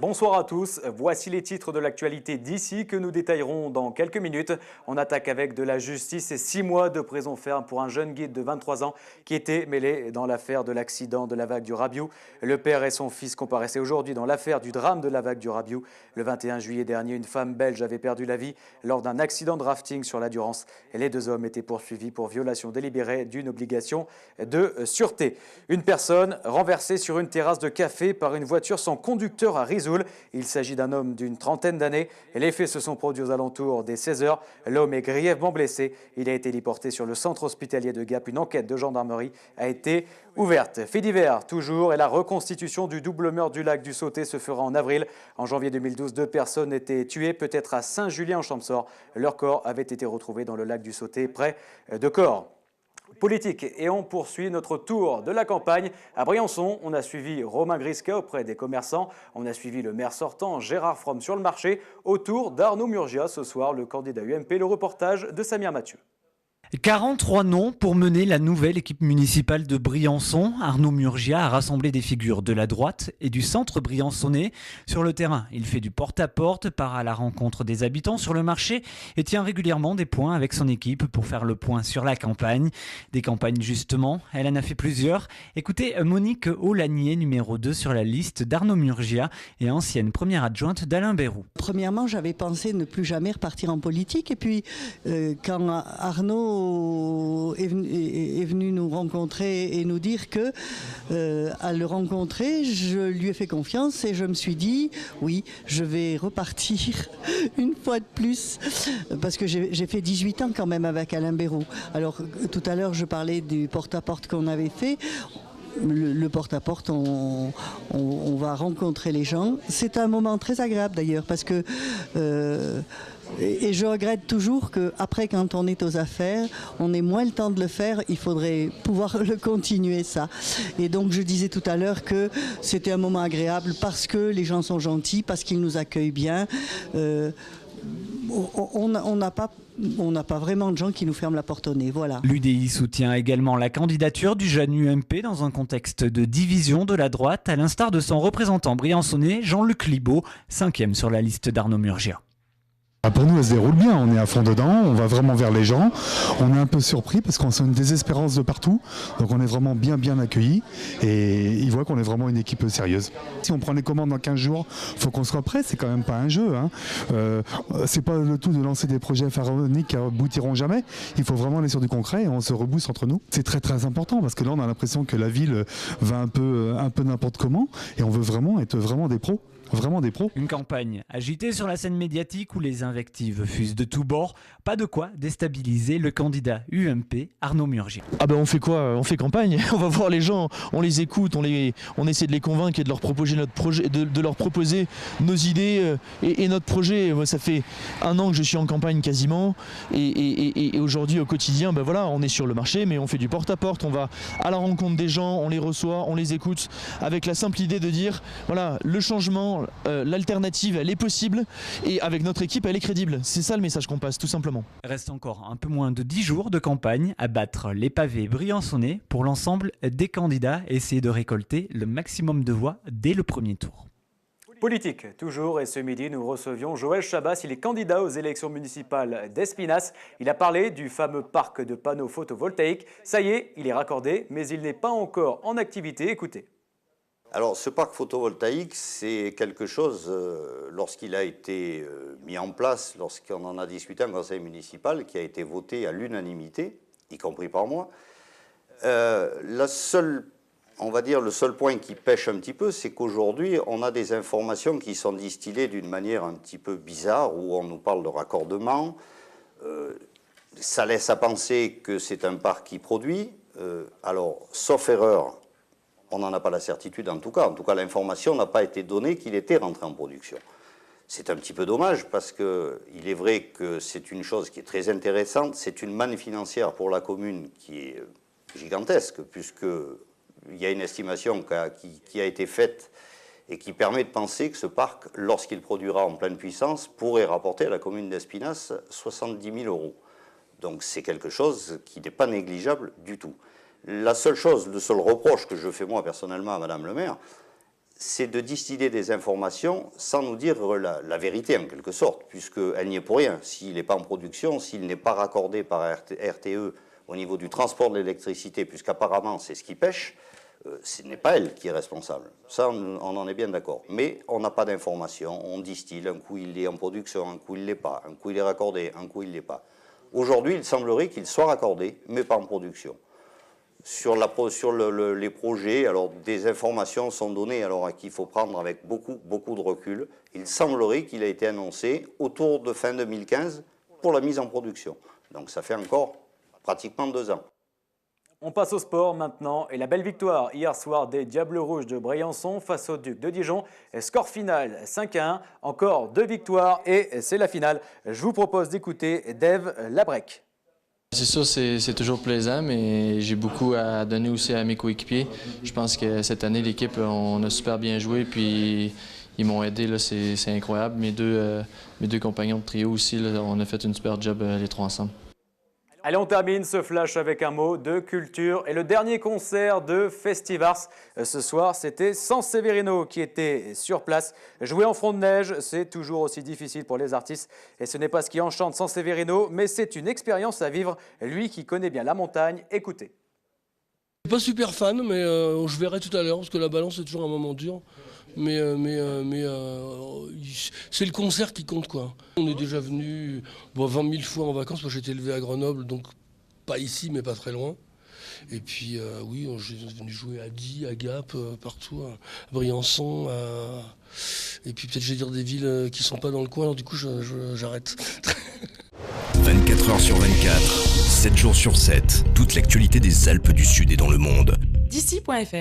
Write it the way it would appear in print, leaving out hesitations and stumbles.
Bonsoir à tous, voici les titres de l'actualité d'ici que nous détaillerons dans quelques minutes. On attaque avec de la justice et 6 mois de prison ferme pour un jeune guide de 23 ans qui était mêlé dans l'affaire de l'accident de la vague du Rabiou. Le père et son fils comparaissaient aujourd'hui dans l'affaire du drame de la vague du Rabiou. Le 21 juillet dernier, une femme belge avait perdu la vie lors d'un accident de rafting sur la Durance. Les deux hommes étaient poursuivis pour violation délibérée d'une obligation de sûreté. Une personne renversée sur une terrasse de café par une voiture sans conducteur à Risoul. Il s'agit d'un homme d'une trentaine d'années. Les faits se sont produits aux alentours des 16 heures. L'homme est grièvement blessé. Il a été déporté sur le centre hospitalier de Gap. Une enquête de gendarmerie a été ouverte. Fait divers, toujours, et la reconstitution du double meurtre du lac du Sauté se fera en avril. En janvier 2012, 2 personnes étaient tuées, peut-être à Saint-Julien-en-Champsaur. Leur corps avait été retrouvé dans le lac du Sauté, près de Corps. Politique, et on poursuit notre tour de la campagne. À Briançon, on a suivi Romain Grisca auprès des commerçants. On a suivi le maire sortant, Gérard Fromm, sur le marché. Autour d'Arnaud Murgia, ce soir, le candidat UMP, le reportage de Samir Mathieu. 43 noms pour mener la nouvelle équipe municipale de Briançon. Arnaud Murgia a rassemblé des figures de la droite et du centre briançonnais. Sur le terrain, il fait du porte-à-porte, part à la rencontre des habitants sur le marché et tient régulièrement des points avec son équipe pour faire le point sur la campagne. Des campagnes justement, elle en a fait plusieurs. Écoutez Monique Aulagnier, numéro 2 sur la liste d'Arnaud Murgia et ancienne première adjointe d'Alain Bérou. Premièrement, j'avais pensé ne plus jamais repartir en politique et puis quand Arnaud est venu nous rencontrer et nous dire que à le rencontrer, je lui ai fait confiance et je me suis dit oui, je vais repartir une fois de plus parce que j'ai fait 18 ans quand même avec Alain Bérou. Alors tout à l'heure je parlais du porte-à-porte qu'on avait fait. Le porte-à-porte, on va rencontrer les gens. C'est un moment très agréable d'ailleurs parce que et je regrette toujours qu'après, quand on est aux affaires, on ait moins le temps de le faire. Il faudrait pouvoir le continuer, ça. Et donc, je disais tout à l'heure que c'était un moment agréable parce que les gens sont gentils, parce qu'ils nous accueillent bien. On n'a pas vraiment de gens qui nous ferment la porte au nez, voilà. L'UDI soutient également la candidature du jeune UMP dans un contexte de division de la droite, à l'instar de son représentant briançonnais, Jean-Luc Libaud, 5e sur la liste d'Arnaud Murgia. Pour nous, elle se déroule bien, on est à fond dedans, on va vraiment vers les gens. On est un peu surpris parce qu'on sent une désespérance de partout. Donc on est vraiment bien accueillis et ils voient qu'on est vraiment une équipe sérieuse. Si on prend les commandes dans 15 jours, il faut qu'on soit prêt, c'est quand même pas un jeu. C'est pas le tout de lancer des projets pharaoniques qui aboutiront jamais. Il faut vraiment aller sur du concret et on se rebooste entre nous. C'est très important parce que là on a l'impression que la ville va un peu n'importe comment et on veut vraiment être vraiment des pros. Vraiment des pros. Une campagne agitée sur la scène médiatique où les invectives fusent de tous bords. Pas de quoi déstabiliser le candidat UMP, Arnaud Murgia. Ah ben on fait quoi? On fait campagne, on va voir les gens, on les écoute, on essaie de les convaincre et de leur proposer notre projet, de leur proposer nos idées et notre projet. Moi, ça fait 1 an que je suis en campagne quasiment et aujourd'hui au quotidien, ben voilà, on est sur le marché mais on fait du porte-à-porte, on va à la rencontre des gens, on les reçoit, on les écoute avec la simple idée de dire voilà, le changement, l'alternative elle est possible et avec notre équipe elle est crédible. C'est ça le message qu'on passe tout simplement. Reste encore un peu moins de 10 jours de campagne à battre les pavés briançonnais pour l'ensemble des candidats et essayer de récolter le maximum de voix dès le premier tour. Politique, toujours, et ce midi, nous recevions Joël Chabas. Il est candidat aux élections municipales d'Espinasse. Il a parlé du fameux parc de panneaux photovoltaïques. Ça y est, il est raccordé, mais il n'est pas encore en activité. Écoutez. Alors, ce parc photovoltaïque, c'est quelque chose, lorsqu'il a été mis en place, lorsqu'on en a discuté en conseil municipal, qui a été voté à l'unanimité, y compris par moi. On va dire, le seul point qui pêche un petit peu, c'est qu'aujourd'hui, on a des informations qui sont distillées d'une manière un petit peu bizarre, où on nous parle de raccordement. Ça laisse à penser que c'est un parc qui produit. Alors, sauf erreur, on n'en a pas la certitude en tout cas. En tout cas, l'information n'a pas été donnée qu'il était rentré en production. C'est un petit peu dommage parce qu'il est vrai que c'est une chose qui est très intéressante. C'est une manne financière pour la commune qui est gigantesque puisqu'il y a une estimation qui a été faite et qui permet de penser que ce parc, lorsqu'il produira en pleine puissance, pourrait rapporter à la commune d'Espinasse 70 000 €. Donc c'est quelque chose qui n'est pas négligeable du tout. Le seul reproche que je fais moi personnellement à Madame le maire, c'est de distiller des informations sans nous dire la vérité en quelque sorte, puisqu'elle n'y est pour rien. S'il n'est pas en production, s'il n'est pas raccordé par RTE au niveau du transport de l'électricité, puisqu'apparemment c'est ce qui pêche, ce n'est pas elle qui est responsable. Ça, on en est bien d'accord. Mais on n'a pas d'informations, on distille, un coup il est en production, un coup il ne l'est pas, un coup il est raccordé, un coup il ne l'est pas. Aujourd'hui, il semblerait qu'il soit raccordé, mais pas en production. Sur les projets, alors des informations sont données alors qu'il faut prendre avec beaucoup de recul. Il semblerait qu'il a été annoncé autour de fin 2015 pour la mise en production. Donc ça fait encore pratiquement 2 ans. On passe au sport maintenant et la belle victoire hier soir des Diables Rouges de Briançon face aux Ducs de Dijon. Score final 5-1, encore 2 victoires et c'est la finale. Je vous propose d'écouter Dave Labrec. C'est sûr, c'est toujours plaisant, mais j'ai beaucoup à donner aussi à mes coéquipiers. Je pense que cette année, l'équipe, on a super bien joué, puis ils m'ont aidé, là, c'est incroyable. Mes deux compagnons de trio aussi, là, on a fait une super job les 3 ensemble. Allez, on termine ce flash avec un mot de culture et le dernier concert de Festivars. Ce soir, c'était Sanseverino qui était sur place. Jouer en front de neige, c'est toujours aussi difficile pour les artistes. Et ce n'est pas ce qui enchante Sanseverino, mais c'est une expérience à vivre. Lui qui connaît bien la montagne, écoutez. Je ne suis pas super fan, mais je verrai tout à l'heure, parce que la balance, c'est toujours un moment dur. Mais c'est le concert qui compte, quoi. On est déjà venu 20 000 fois en vacances. Moi, j'ai été élevé à Grenoble, donc pas ici, mais pas très loin. Et puis, oui, j'ai venu jouer à Die, à Gap, partout, à Briançon. Et puis, peut-être, je vais dire des villes qui sont pas dans le coin, alors du coup, j'arrête. 24 heures sur 24, 7 jours sur 7, toute l'actualité des Alpes du Sud et dans le monde. D'ici.fr